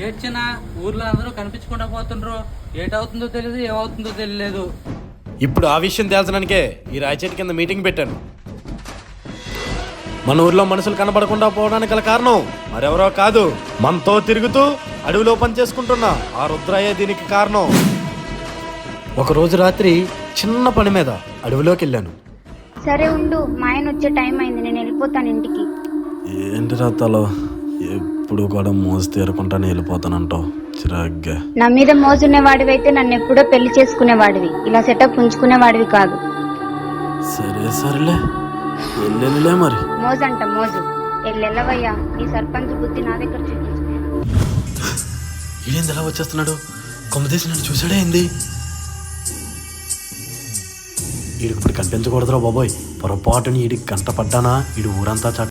ఏడ్చినా ఊర్లో అందరూ కనిపించకుండా పోతుండ్రు. ఏటవుతుందో తెలియదు, ఏమవుతుందో తెలియలేదు. ఇప్పుడు ఆ విషయం తేల్చడానికే ఈ రాయి చెట్టు కింద మీటింగ్ పెట్టాను. మన ఊర్లో మనుషులు కనబడకుండా పోవడానికి గల కారణం మరెవరో కాదు, మనతో తిరుగుతూ అడవిలో పని చేసుకుంటున్న ఆ రుద్రయ్య దీనికి కారణం. ఒకరోజు రాత్రి చిన్న పని మీద అడవిలోకి వెళ్ళాను. సరే ఉండు, మా ఆయన వచ్చే టైం అయింది, నేను వెళ్ళిపోతాను ఇంటికి. ఏంటి రాతలో ఎప్పుడు కూడా మోజు తీరకుండానే వెళ్ళిపోతానంటావు, చిరాగ్గా. నా మీద మోజున్నవాడివైతే నన్ను ఎప్పుడో పెళ్లి చేసుకునేవాడివి, ఇలా సెటప్ ఉంచుకునేవాడివి కాదు. సరే సరేలే, వెళ్ళలే మరి. మోజంట మోజు, వెళ్ళవయ్యా. ఈ సర్పంచ్ బుద్ధి నా దగ్గర చూపించు. ఈడేంది ఎలా వచ్చేస్తున్నాడు? కొమ్మదేసి నన్ను చూసాడే ఏంది? ఈడికి ఇప్పుడు కనిపించకూడదురా బాబోయ్, పొరపాటుని ఈడికి కంట పడ్డానా ఈడు ఊరంతా